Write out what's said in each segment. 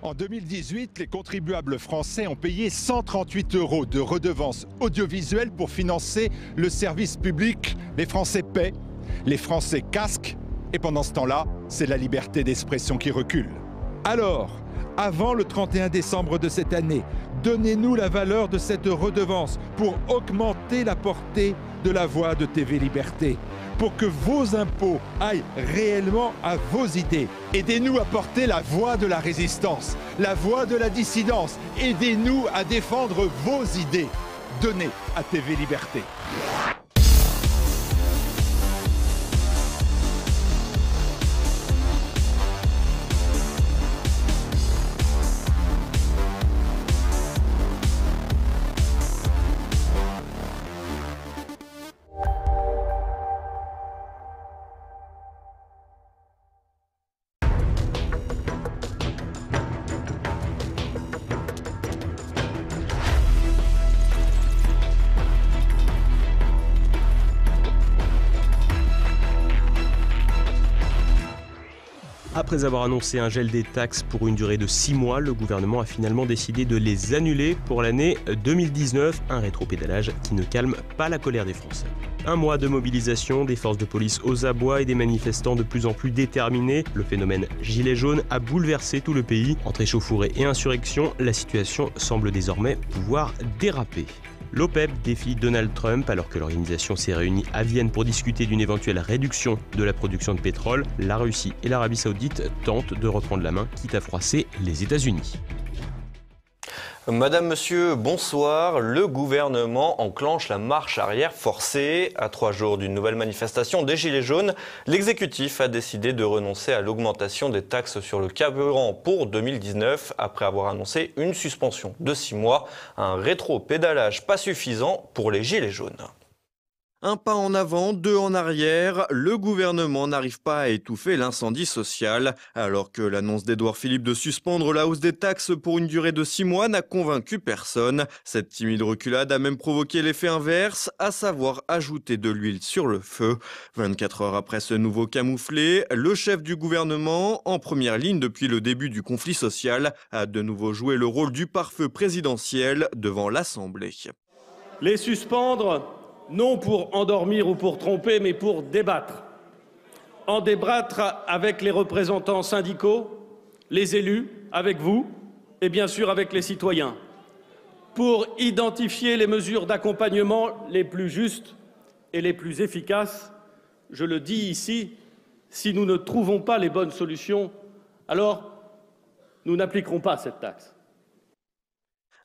En 2018, les contribuables français ont payé 138 € de redevances audiovisuelles pour financer le service public. Les Français paient, les Français casquent, et pendant ce temps-là, c'est la liberté d'expression qui recule. Alors, avant le 31 décembre de cette année, donnez-nous la valeur de cette redevance pour augmenter la portée de la voix de TV Liberté, pour que vos impôts aillent réellement à vos idées. Aidez-nous à porter la voix de la résistance, la voix de la dissidence. Aidez-nous à défendre vos idées. Donnez à TV Liberté. Après avoir annoncé un gel des taxes pour une durée de 6 mois, le gouvernement a finalement décidé de les annuler pour l'année 2019, un rétropédalage qui ne calme pas la colère des Français. Un mois de mobilisation, des forces de police aux abois et des manifestants de plus en plus déterminés. Le phénomène gilet jaune a bouleversé tout le pays. Entre échauffourée et insurrection, la situation semble désormais pouvoir déraper. L'OPEP défie Donald Trump alors que l'organisation s'est réunie à Vienne pour discuter d'une éventuelle réduction de la production de pétrole. La Russie et l'Arabie Saoudite tentent de reprendre la main, quitte à froisser les États-Unis. Madame, Monsieur, bonsoir. Le gouvernement enclenche la marche arrière forcée. À 3 jours d'une nouvelle manifestation des Gilets jaunes, l'exécutif a décidé de renoncer à l'augmentation des taxes sur le carburant pour 2019 après avoir annoncé une suspension de 6 mois. Un rétro-pédalage pas suffisant pour les Gilets jaunes. Un pas en avant, 2 en arrière, le gouvernement n'arrive pas à étouffer l'incendie social, alors que l'annonce d'Édouard Philippe de suspendre la hausse des taxes pour une durée de 6 mois n'a convaincu personne. Cette timide reculade a même provoqué l'effet inverse, à savoir ajouter de l'huile sur le feu. 24 heures après ce nouveau camouflet, le chef du gouvernement, en première ligne depuis le début du conflit social, a de nouveau joué le rôle du pare-feu présidentiel devant l'Assemblée. Les suspendre, non pour endormir ou pour tromper, mais pour débattre. En débattre avec les représentants syndicaux, les élus, avec vous et bien sûr avec les citoyens, pour identifier les mesures d'accompagnement les plus justes et les plus efficaces. Je le dis ici, si nous ne trouvons pas les bonnes solutions, alors nous n'appliquerons pas cette taxe.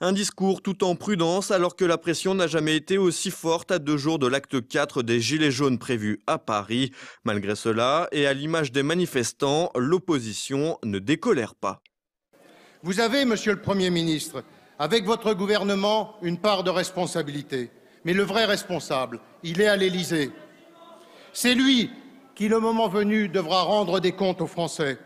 Un discours tout en prudence alors que la pression n'a jamais été aussi forte à 2 jours de l'acte 4 des Gilets jaunes prévus à Paris. Malgré cela, et à l'image des manifestants, l'opposition ne décolère pas. Vous avez, Monsieur le Premier ministre, avec votre gouvernement, une part de responsabilité. Mais le vrai responsable, il est à l'Élysée. C'est lui qui, le moment venu, devra rendre des comptes aux Français.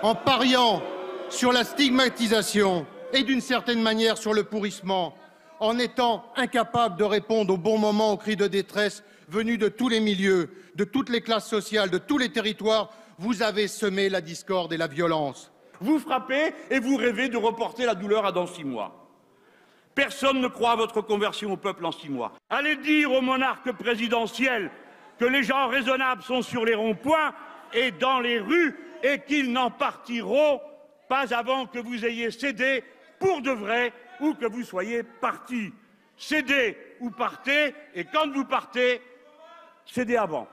En pariant sur la stigmatisation et d'une certaine manière sur le pourrissement, en étant incapable de répondre au bon moment aux cris de détresse venus de tous les milieux, de toutes les classes sociales, de tous les territoires, vous avez semé la discorde et la violence. Vous frappez et vous rêvez de reporter la douleur à dans 6 mois. Personne ne croit à votre conversion au peuple en 6 mois. Allez dire au monarque présidentiel que les gens raisonnables sont sur les ronds-points et dans les rues et qu'ils n'en partiront pas avant que vous ayez cédé pour de vrai, ou que vous soyez parti. Cédez ou partez, et quand vous partez, cédez avant.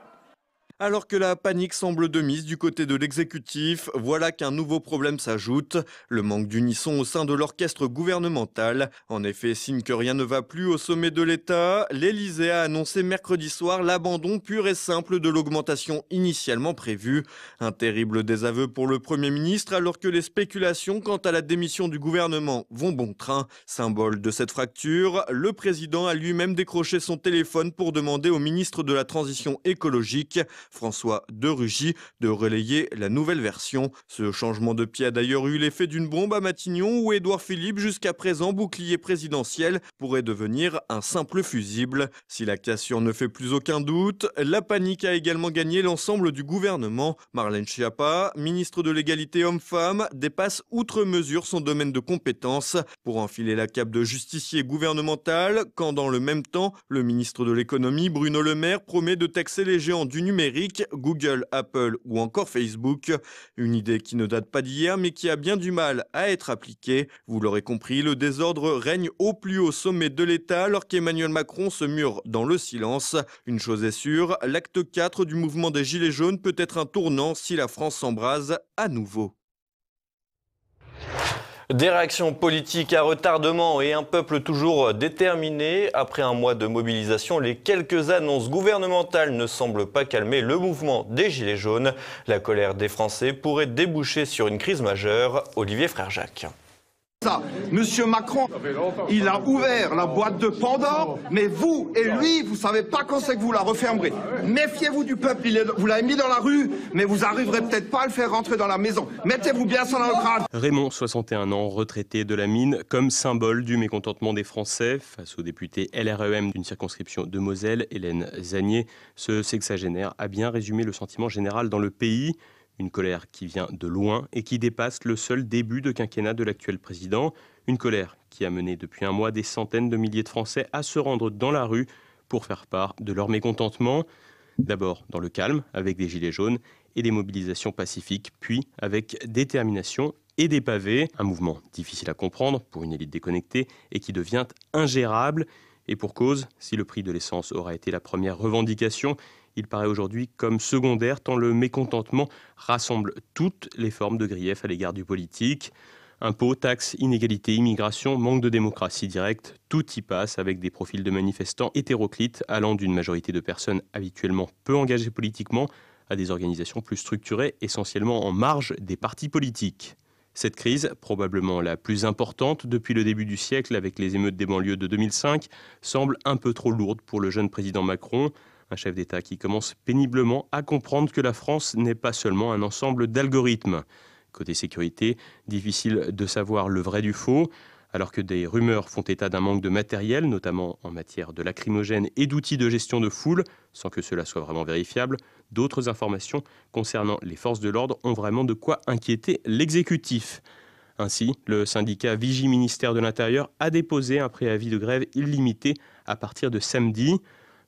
Alors que la panique semble de mise du côté de l'exécutif, voilà qu'un nouveau problème s'ajoute, le manque d'unisson au sein de l'orchestre gouvernemental. En effet, signe que rien ne va plus au sommet de l'État, l'Élysée a annoncé mercredi soir l'abandon pur et simple de l'augmentation initialement prévue. Un terrible désaveu pour le Premier ministre alors que les spéculations quant à la démission du gouvernement vont bon train. Symbole de cette fracture, le président a lui-même décroché son téléphone pour demander au ministre de la Transition écologique François de Rugy, de relayer la nouvelle version. Ce changement de pied a d'ailleurs eu l'effet d'une bombe à Matignon où Édouard Philippe, jusqu'à présent bouclier présidentiel, pourrait devenir un simple fusible. Si la cassure ne fait plus aucun doute, la panique a également gagné l'ensemble du gouvernement. Marlène Schiappa, ministre de l'égalité homme-femme, dépasse outre mesure son domaine de compétences pour enfiler la cape de justicier gouvernemental, quand dans le même temps, le ministre de l'économie, Bruno Le Maire, promet de taxer les géants du numérique, Google, Apple ou encore Facebook. Une idée qui ne date pas d'hier mais qui a bien du mal à être appliquée. Vous l'aurez compris, le désordre règne au plus haut sommet de l'État alors qu'Emmanuel Macron se mure dans le silence. Une chose est sûre, l'acte 4 du mouvement des Gilets jaunes peut être un tournant si la France s'embrase à nouveau. Des réactions politiques à retardement et un peuple toujours déterminé. Après un mois de mobilisation, les quelques annonces gouvernementales ne semblent pas calmer le mouvement des Gilets jaunes. La colère des Français pourrait déboucher sur une crise majeure. Olivier Frère-Jacques. Ça, Monsieur Macron, il a ouvert la boîte de Pandore, mais vous et lui, vous savez pas quand c'est que vous la refermerez. Méfiez-vous du peuple, vous l'avez mis dans la rue, mais vous arriverez peut-être pas à le faire rentrer dans la maison. Mettez-vous bien ça dans le crâne. Raymond, 61 ans, retraité de la mine, comme symbole du mécontentement des Français face au député LREM d'une circonscription de Moselle, Hélène Zagnier. Ce sexagénaire a bien résumé le sentiment général dans le pays. Une colère qui vient de loin et qui dépasse le seul début de quinquennat de l'actuel président. Une colère qui a mené depuis un mois des centaines de milliers de Français à se rendre dans la rue pour faire part de leur mécontentement. D'abord dans le calme, avec des gilets jaunes et des mobilisations pacifiques, puis avec détermination et des pavés. Un mouvement difficile à comprendre pour une élite déconnectée et qui devient ingérable. Et pour cause, si le prix de l'essence aura été la première revendication, il paraît aujourd'hui comme secondaire tant le mécontentement rassemble toutes les formes de grief à l'égard du politique. Impôts, taxes, inégalités, immigration, manque de démocratie directe, tout y passe avec des profils de manifestants hétéroclites allant d'une majorité de personnes habituellement peu engagées politiquement à des organisations plus structurées, essentiellement en marge des partis politiques. Cette crise, probablement la plus importante depuis le début du siècle avec les émeutes des banlieues de 2005, semble un peu trop lourde pour le jeune président Macron. Un chef d'État qui commence péniblement à comprendre que la France n'est pas seulement un ensemble d'algorithmes. Côté sécurité, difficile de savoir le vrai du faux, alors que des rumeurs font état d'un manque de matériel, notamment en matière de lacrymogènes et d'outils de gestion de foule, sans que cela soit vraiment vérifiable. D'autres informations concernant les forces de l'ordre ont vraiment de quoi inquiéter l'exécutif. Ainsi, le syndicat Vigie Ministère de l'Intérieur a déposé un préavis de grève illimité à partir de samedi.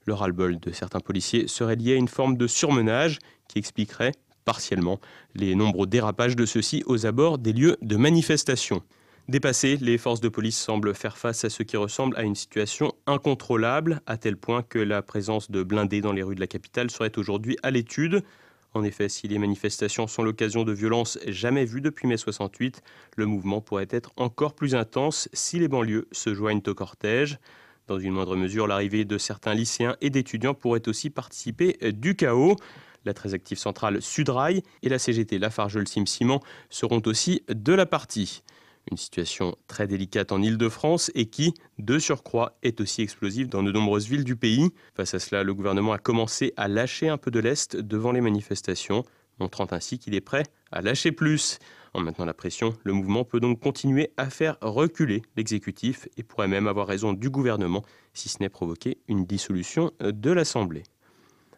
Le ras-le-bol de certains policiers serait lié à une forme de surmenage qui expliquerait, partiellement, les nombreux dérapages de ceux-ci aux abords des lieux de manifestation. Dépassées, les forces de police semblent faire face à ce qui ressemble à une situation incontrôlable, à tel point que la présence de blindés dans les rues de la capitale serait aujourd'hui à l'étude. En effet, si les manifestations sont l'occasion de violences jamais vues depuis mai 68, le mouvement pourrait être encore plus intense si les banlieues se joignent au cortège. Dans une moindre mesure, l'arrivée de certains lycéens et d'étudiants pourrait aussi participer du chaos. La très active centrale Sudrail et la CGT Lafarge-Holcim-Ciment seront aussi de la partie. Une situation très délicate en Île-de-France et qui, de surcroît, est aussi explosive dans de nombreuses villes du pays. Face à cela, le gouvernement a commencé à lâcher un peu de lest devant les manifestations, montrant ainsi qu'il est prêt à lâcher plus. En maintenant la pression, le mouvement peut donc continuer à faire reculer l'exécutif et pourrait même avoir raison du gouvernement, si ce n'est provoquer une dissolution de l'Assemblée.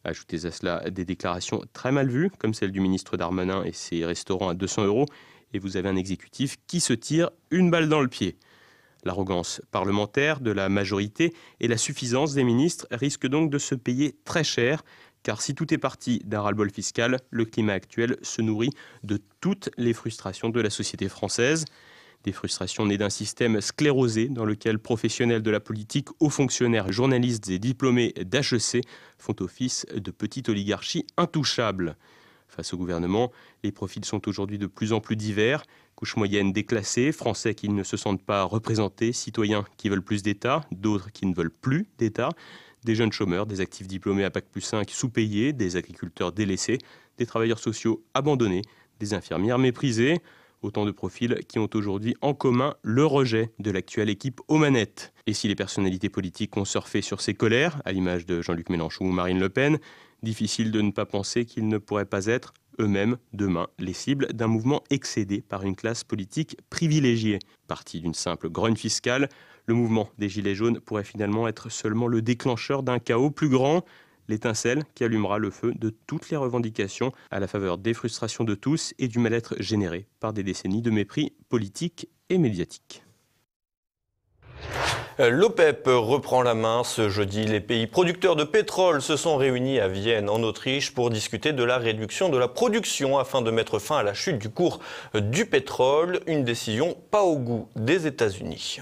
Ajoutez à cela des déclarations très mal vues, comme celle du ministre Darmanin et ses restaurants à 200 €, et vous avez un exécutif qui se tire une balle dans le pied. L'arrogance parlementaire de la majorité et la suffisance des ministres risquent donc de se payer très cher, car si tout est parti d'un ras-le-bol fiscal, le climat actuel se nourrit de toutes les frustrations de la société française. Des frustrations nées d'un système sclérosé dans lequel professionnels de la politique, hauts fonctionnaires, journalistes et diplômés d'HEC font office de petite oligarchie intouchable. Face au gouvernement, les profils sont aujourd'hui de plus en plus divers. Couche moyenne déclassée, Français qui ne se sentent pas représentés, citoyens qui veulent plus d'État, d'autres qui ne veulent plus d'État, des jeunes chômeurs, des actifs diplômés à Bac+5 sous-payés, des agriculteurs délaissés, des travailleurs sociaux abandonnés, des infirmières méprisées. Autant de profils qui ont aujourd'hui en commun le rejet de l'actuelle équipe aux manettes. Et si les personnalités politiques ont surfé sur ces colères, à l'image de Jean-Luc Mélenchon ou Marine Le Pen, Difficile de ne pas penser qu'ils ne pourraient pas être eux-mêmes, demain, les cibles d'un mouvement excédé par une classe politique privilégiée. Parti d'une simple grogne fiscale, le mouvement des Gilets jaunes pourrait finalement être seulement le déclencheur d'un chaos plus grand, l'étincelle qui allumera le feu de toutes les revendications à la faveur des frustrations de tous et du mal-être généré par des décennies de mépris politique et médiatique. L'OPEP reprend la main ce jeudi. Les pays producteurs de pétrole se sont réunis à Vienne, en Autriche, pour discuter de la réduction de la production afin de mettre fin à la chute du cours du pétrole. Une décision pas au goût des États-Unis.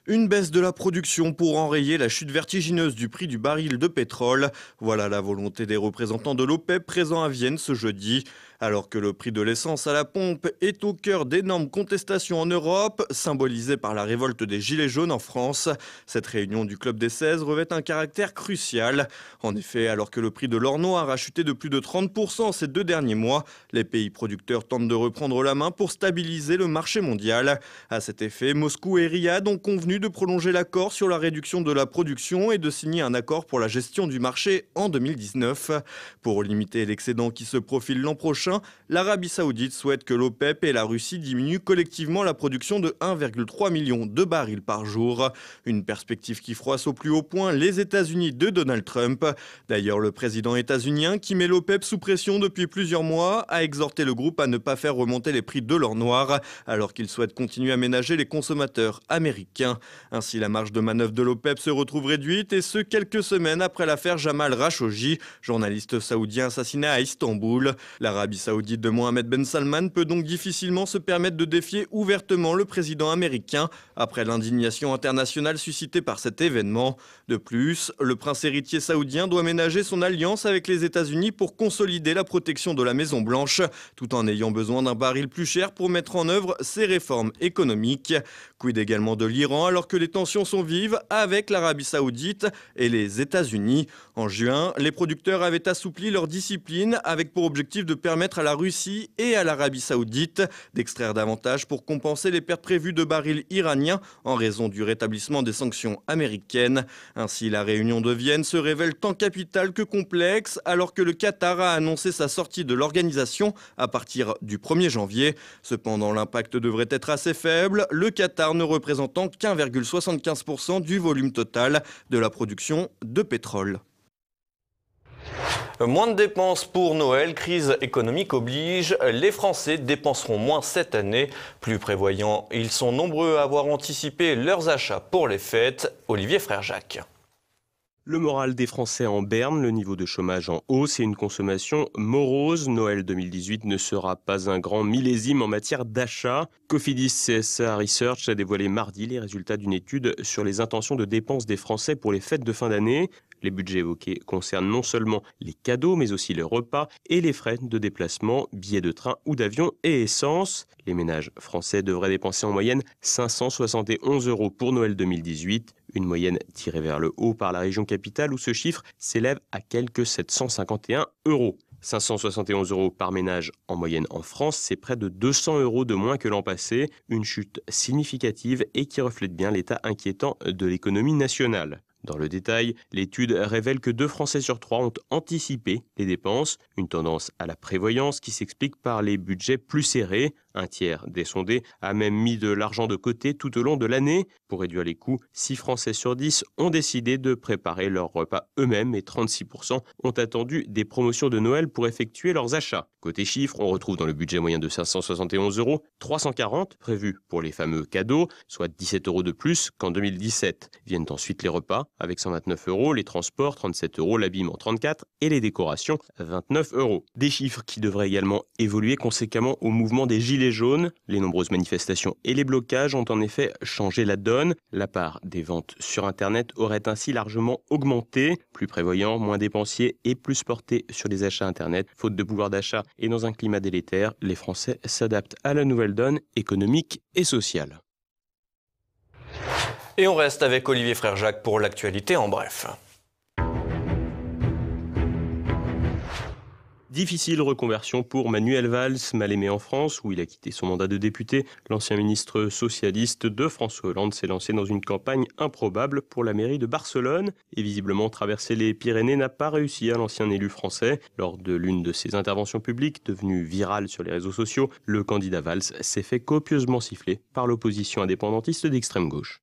Une baisse de la production pour enrayer la chute vertigineuse du prix du baril de pétrole. Voilà la volonté des représentants de l'OPEP présents à Vienne ce jeudi. Alors que le prix de l'essence à la pompe est au cœur d'énormes contestations en Europe, symbolisées par la révolte des Gilets jaunes en France, cette réunion du Club des 16 revêt un caractère crucial. En effet, alors que le prix de l'or noir a chuté de plus de 30% ces 2 derniers mois, les pays producteurs tentent de reprendre la main pour stabiliser le marché mondial. À cet effet, Moscou et Riyad ont convenu de prolonger l'accord sur la réduction de la production et de signer un accord pour la gestion du marché en 2019. Pour limiter l'excédent qui se profile l'an prochain, l'Arabie Saoudite souhaite que l'OPEP et la Russie diminuent collectivement la production de 1,3 million de barils par jour. Une perspective qui froisse au plus haut point les États-Unis de Donald Trump. D'ailleurs, le président états-unien, qui met l'OPEP sous pression depuis plusieurs mois, a exhorté le groupe à ne pas faire remonter les prix de l'or noir, alors qu'il souhaite continuer à ménager les consommateurs américains. Ainsi, la marge de manœuvre de l'OPEP se retrouve réduite, et ce quelques semaines après l'affaire Jamal Khashoggi, journaliste saoudien assassiné à Istanbul. L'Arabie Saoudite de Mohammed Ben Salman peut donc difficilement se permettre de défier ouvertement le président américain après l'indignation internationale suscitée par cet événement. De plus, le prince héritier saoudien doit ménager son alliance avec les États-Unis pour consolider la protection de la Maison-Blanche, tout en ayant besoin d'un baril plus cher pour mettre en œuvre ses réformes économiques. Quid également de l'Iran alors que les tensions sont vives avec l'Arabie Saoudite et les États-Unis. En juin, les producteurs avaient assoupli leur discipline avec pour objectif de permettre à la Russie et à l'Arabie Saoudite d'extraire davantage pour compenser les pertes prévues de barils iraniens en raison du rétablissement des sanctions américaines. Ainsi, la réunion de Vienne se révèle tant capitale que complexe alors que le Qatar a annoncé sa sortie de l'organisation à partir du 1er janvier. Cependant, l'impact devrait être assez faible, le Qatar ne représentant qu'1,75% du volume total de la production de pétrole. Moins de dépenses pour Noël, crise économique oblige. Les Français dépenseront moins cette année. Plus prévoyants, ils sont nombreux à avoir anticipé leurs achats pour les fêtes. Olivier Frère-Jacques. Le moral des Français en berne, le niveau de chômage en hausse et une consommation morose. Noël 2018 ne sera pas un grand millésime en matière d'achat. Cofidis CSA Research a dévoilé mardi les résultats d'une étude sur les intentions de dépenses des Français pour les fêtes de fin d'année. Les budgets évoqués concernent non seulement les cadeaux, mais aussi les repas et les frais de déplacement, billets de train ou d'avion et essence. Les ménages français devraient dépenser en moyenne 571 € pour Noël 2018, une moyenne tirée vers le haut par la région capitale où ce chiffre s'élève à quelques 751 €. 571 € par ménage en moyenne en France, c'est près de 200 € de moins que l'an passé, une chute significative et qui reflète bien l'état inquiétant de l'économie nationale. Dans le détail, l'étude révèle que 2 Français sur 3 ont anticipé les dépenses, une tendance à la prévoyance qui s'explique par les budgets plus serrés. Un tiers des sondés a même mis de l'argent de côté tout au long de l'année. Pour réduire les coûts, 6 Français sur 10 ont décidé de préparer leurs repas eux-mêmes et 36% ont attendu des promotions de Noël pour effectuer leurs achats. Côté chiffres, on retrouve dans le budget moyen de 571 €, 340 prévus pour les fameux cadeaux, soit 17 € de plus qu'en 2017. Viennent ensuite les repas, avec 129 €, les transports 37 €, l'habillement 34 et les décorations 29 €. Des chiffres qui devraient également évoluer conséquemment au mouvement des Gilets jaunes. Les nombreuses manifestations et les blocages ont en effet changé la donne. La part des ventes sur Internet aurait ainsi largement augmenté. Plus prévoyants, moins dépensiers et plus portés sur les achats Internet. Faute de pouvoir d'achat et dans un climat délétère, les Français s'adaptent à la nouvelle donne économique et sociale. Et on reste avec Olivier Frère-Jacques pour l'actualité en bref. difficile reconversion pour Manuel Valls, mal aimé en France, où il a quitté son mandat de député. L'ancien ministre socialiste de François Hollande s'est lancé dans une campagne improbable pour la mairie de Barcelone. Et visiblement, traverser les Pyrénées n'a pas réussi à l'ancien élu français. Lors de l'une de ses interventions publiques, devenue virale sur les réseaux sociaux, le candidat Valls s'est fait copieusement siffler par l'opposition indépendantiste d'extrême gauche.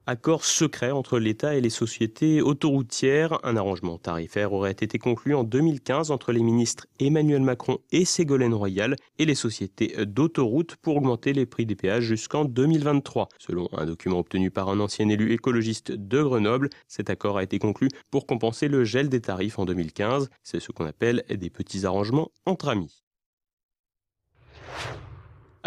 Accord secret entre l'État et les sociétés autoroutières. Un arrangement tarifaire aurait été conclu en 2015 entre les ministres Emmanuel Macron et Ségolène Royal et les sociétés d'autoroutes pour augmenter les prix des péages jusqu'en 2023. Selon un document obtenu par un ancien élu écologiste de Grenoble, cet accord a été conclu pour compenser le gel des tarifs en 2015. C'est ce qu'on appelle des petits arrangements entre amis.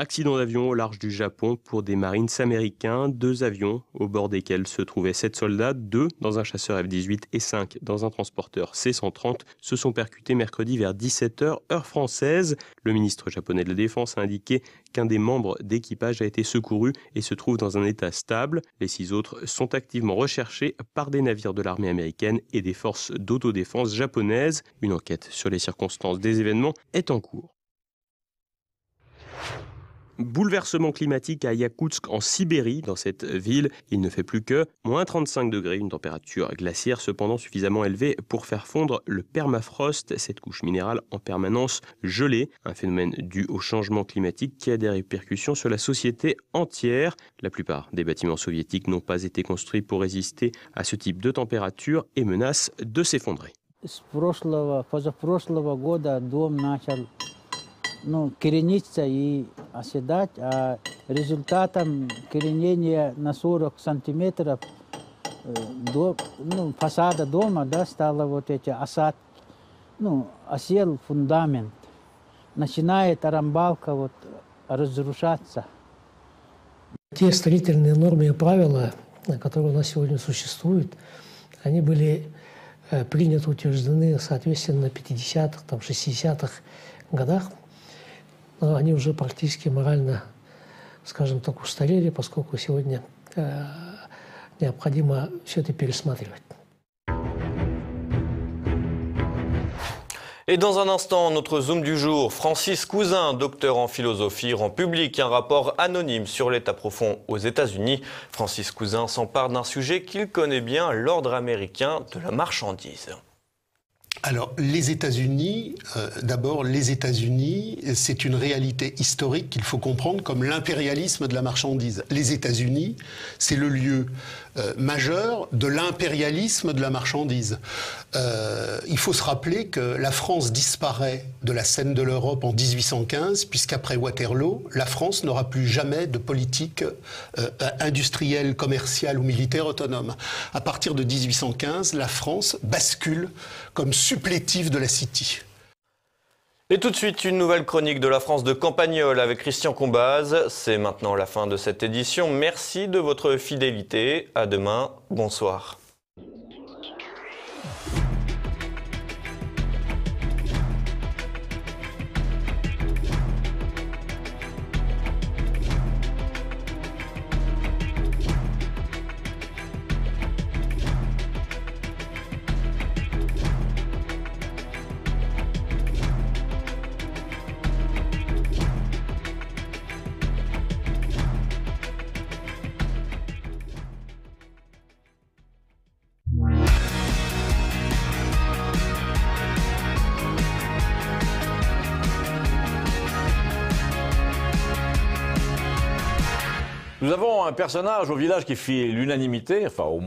Accident d'avion au large du Japon pour des Marines américains. 2 avions au bord desquels se trouvaient 7 soldats, 2 dans un chasseur F-18 et 5 dans un transporteur C-130, se sont percutés mercredi vers 17h heure française. Le ministre japonais de la Défense a indiqué qu'un des membres d'équipage a été secouru et se trouve dans un état stable. Les 6 autres sont activement recherchés par des navires de l'armée américaine et des forces d'autodéfense japonaises. Une enquête sur les circonstances des événements est en cours. Bouleversement climatique à Yakoutsk en Sibérie. Dans cette ville, il ne fait plus que moins 35 degrés, une température glaciaire cependant suffisamment élevée pour faire fondre le permafrost, cette couche minérale en permanence gelée. Un phénomène dû au changement climatique qui a des répercussions sur la société entière. La plupart des bâtiments soviétiques n'ont pas été construits pour résister à ce type de température et menacent de s'effondrer. Корениться и оседать, а результатом коренения на 40 сантиметров фасада дома, да, стало вот эти осадки, осел фундамент, начинает арамбалка вот разрушаться. Те строительные нормы и правила, которые у нас сегодня существуют, они были приняты, утверждены, соответственно, на 50-х, 60-х годах. Но они уже практически морально, скажем так, устарели, поскольку сегодня необходимо все это пересматривать. Et dans un instant, notre Zoom du jour, Francis Cousin, docteur en philosophie, rend public un rapport anonyme sur l'état profond aux États-Unis. Francis Cousin s'empare d'un sujet qu'il connaît bien, l'ordre américain de la marchandise. Alors, les États-Unis, d'abord, les États-Unis, c'est une réalité historique qu'il faut comprendre comme l'impérialisme de la marchandise. Les États-Unis, c'est le lieu majeur de l'impérialisme de la marchandise. Il faut se rappeler que la France disparaît de la scène de l'Europe en 1815, puisqu'après Waterloo, la France n'aura plus jamais de politique industrielle, commerciale ou militaire autonome. À partir de 1815, la France bascule comme supplétif de la City. Et tout de suite, une nouvelle chronique de la France de Campagnol avec Christian Combaz. C'est maintenant la fin de cette édition. Merci de votre fidélité. À demain. Bonsoir. Nous avons un personnage au village qui fait l'unanimité, enfin au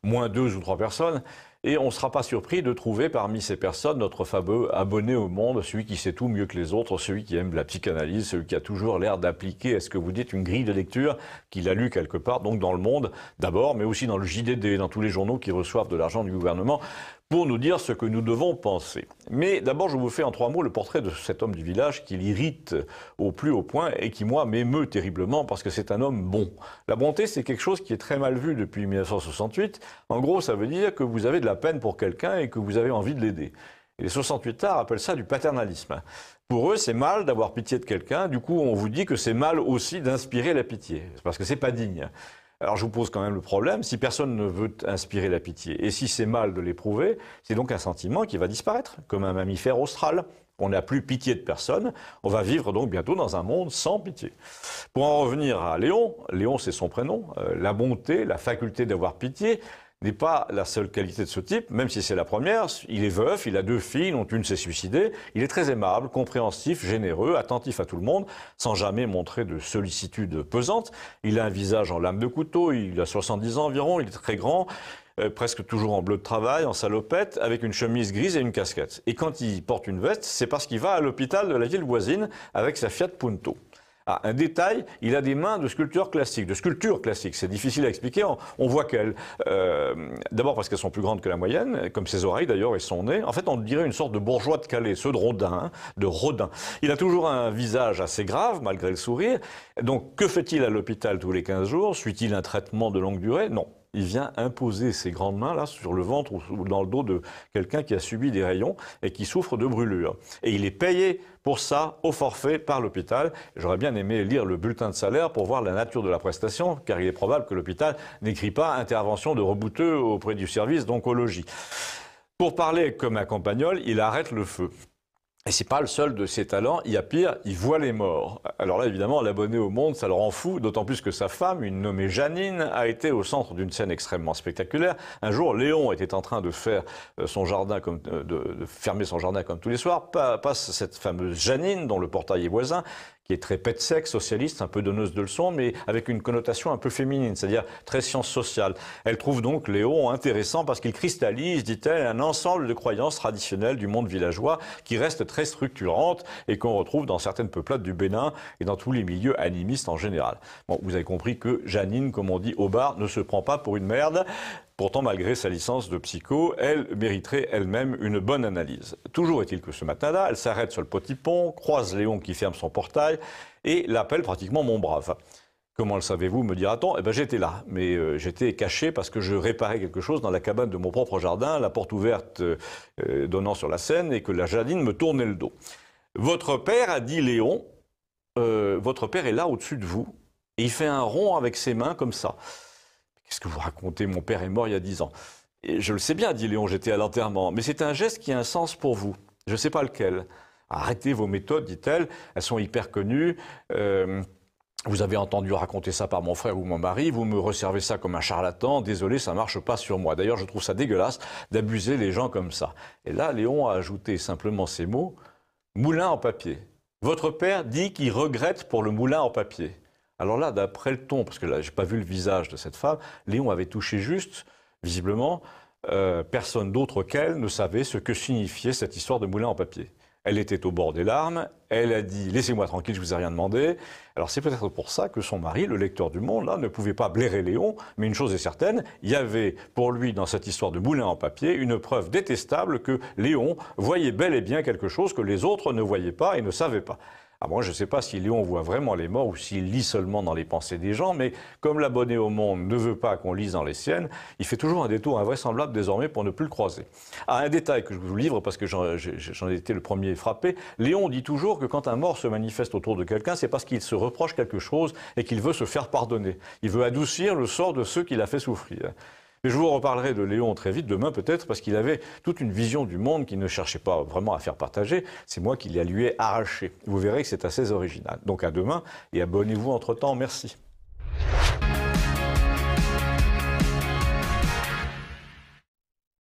moins 2 ou 3 personnes, et on ne sera pas surpris de trouver parmi ces personnes notre fameux abonné au monde, celui qui sait tout mieux que les autres, celui qui aime la psychanalyse, celui qui a toujours l'air d'appliquer, est-ce que vous dites, une grille de lecture qu'il a lu quelque part, donc dans Le Monde d'abord, mais aussi dans le JDD, dans tous les journaux qui reçoivent de l'argent du gouvernement, pour nous dire ce que nous devons penser. Mais d'abord, je vous fais en 3 mots le portrait de cet homme du village qui l'irrite au plus haut point et qui, moi, m'émeut terriblement parce que c'est un homme bon. La bonté, c'est quelque chose qui est très mal vu depuis 1968. En gros, ça veut dire que vous avez de la peine pour quelqu'un et que vous avez envie de l'aider. Et les 68 arts appellent ça du paternalisme. Pour eux, c'est mal d'avoir pitié de quelqu'un. Du coup, on vous dit que c'est mal aussi d'inspirer la pitié, parce que c'est pas digne. Alors je vous pose quand même le problème, si personne ne veut inspirer la pitié, et si c'est mal de l'éprouver, c'est donc un sentiment qui va disparaître, comme un mammifère austral. On n'a plus pitié de personne, on va vivre donc bientôt dans un monde sans pitié. Pour en revenir à Léon, Léon c'est son prénom, la bonté, la faculté d'avoir pitié, n'est pas la seule qualité de ce type, même si c'est la première. Il est veuf, il a 2 filles, dont une s'est suicidée. Il est très aimable, compréhensif, généreux, attentif à tout le monde, sans jamais montrer de sollicitude pesante. Il a un visage en lame de couteau, il a 70 ans environ, il est très grand, presque toujours en bleu de travail, en salopette, avec une chemise grise et une casquette. Et quand il porte une veste, c'est parce qu'il va à l'hôpital de la ville voisine avec sa Fiat Punto. Ah, un détail, il a des mains de sculpture classique, c'est difficile à expliquer, on voit qu'elles, d'abord parce qu'elles sont plus grandes que la moyenne, comme ses oreilles d'ailleurs et son nez, en fait on dirait une sorte de bourgeois de Calais, ceux de Rodin, Il a toujours un visage assez grave, malgré le sourire, donc que fait-il à l'hôpital tous les 15 jours? Suit-il un traitement de longue durée? Non. Il vient imposer ses grandes mains là sur le ventre ou dans le dos de quelqu'un qui a subi des rayons et qui souffre de brûlures. Et il est payé pour ça au forfait par l'hôpital. J'aurais bien aimé lire le bulletin de salaire pour voir la nature de la prestation, car il est probable que l'hôpital n'écrit pas intervention de rebouteux auprès du service d'oncologie. Pour parler comme un campagnol, il arrête le feu. Et c'est pas le seul de ses talents, il y a pire, il voit les morts. Alors là, évidemment, l'abonné au Monde, ça le rend fou, d'autant plus que sa femme, une nommée Janine, a été au centre d'une scène extrêmement spectaculaire. Un jour, Léon était en train de faire son jardin, de fermer son jardin comme tous les soirs, passe cette fameuse Janine, dont le portail est voisin, qui est très pet sec, socialiste, un peu donneuse de leçons, mais avec une connotation un peu féminine, c'est-à-dire très science sociale. Elle trouve donc Léon intéressant parce qu'il cristallise, dit-elle, un ensemble de croyances traditionnelles du monde villageois qui restent très structurantes et qu'on retrouve dans certaines peuplades du Bénin et dans tous les milieux animistes en général. Bon, vous avez compris que Janine, comme on dit au bar, ne se prend pas pour une merde. Pourtant, malgré sa licence de psycho, elle mériterait elle-même une bonne analyse. Toujours est-il que ce matin-là, elle s'arrête sur le petit pont, croise Léon qui ferme son portail et l'appelle pratiquement « mon brave ». Comment le savez-vous, me dira-t-on? Eh bien, j'étais là, mais j'étais caché parce que je réparais quelque chose dans la cabane de mon propre jardin, la porte ouverte donnant sur la Seine, et que la Janine me tournait le dos. Votre père, a dit Léon, votre père est là au-dessus de vous, et il fait un rond avec ses mains comme ça. Qu'est-ce que vous racontez? Mon père est mort il y a 10 ans. Et je le sais bien, dit Léon, j'étais à l'enterrement. Mais c'est un geste qui a un sens pour vous. Je ne sais pas lequel. Arrêtez vos méthodes, dit-elle. Elles sont hyper connues. Vous avez entendu raconter ça par mon frère ou mon mari. Vous me resservez ça comme un charlatan. Désolé, ça ne marche pas sur moi. D'ailleurs, je trouve ça dégueulasse d'abuser les gens comme ça. Et là, Léon a ajouté simplement ces mots. Moulin en papier. Votre père dit qu'il regrette pour le moulin en papier. Alors là, d'après le ton, parce que là, je n'ai pas vu le visage de cette femme, Léon avait touché juste, visiblement, personne d'autre qu'elle ne savait ce que signifiait cette histoire de moulin en papier. Elle était au bord des larmes, elle a dit « laissez-moi tranquille, je ne vous ai rien demandé ». Alors c'est peut-être pour ça que son mari, le lecteur du Monde, là, ne pouvait pas blairer Léon, mais une chose est certaine, il y avait pour lui, dans cette histoire de moulin en papier, une preuve détestable que Léon voyait bel et bien quelque chose que les autres ne voyaient pas et ne savaient pas. Ah, moi, je ne sais pas si Léon voit vraiment les morts ou s'il lit seulement dans les pensées des gens, mais comme l'abonné au Monde ne veut pas qu'on lise dans les siennes, il fait toujours un détour invraisemblable désormais pour ne plus le croiser. Ah, un détail que je vous livre parce que j'en ai été le premier frappé, Léon dit toujours que quand un mort se manifeste autour de quelqu'un, c'est parce qu'il se reproche quelque chose et qu'il veut se faire pardonner. Il veut adoucir le sort de ceux qu'il a fait souffrir. Mais je vous reparlerai de Léon très vite, demain peut-être, parce qu'il avait toute une vision du monde qu'il ne cherchait pas vraiment à faire partager. C'est moi qui la lui ai arrachée. Vous verrez que c'est assez original. Donc à demain, et abonnez-vous entre-temps. Merci.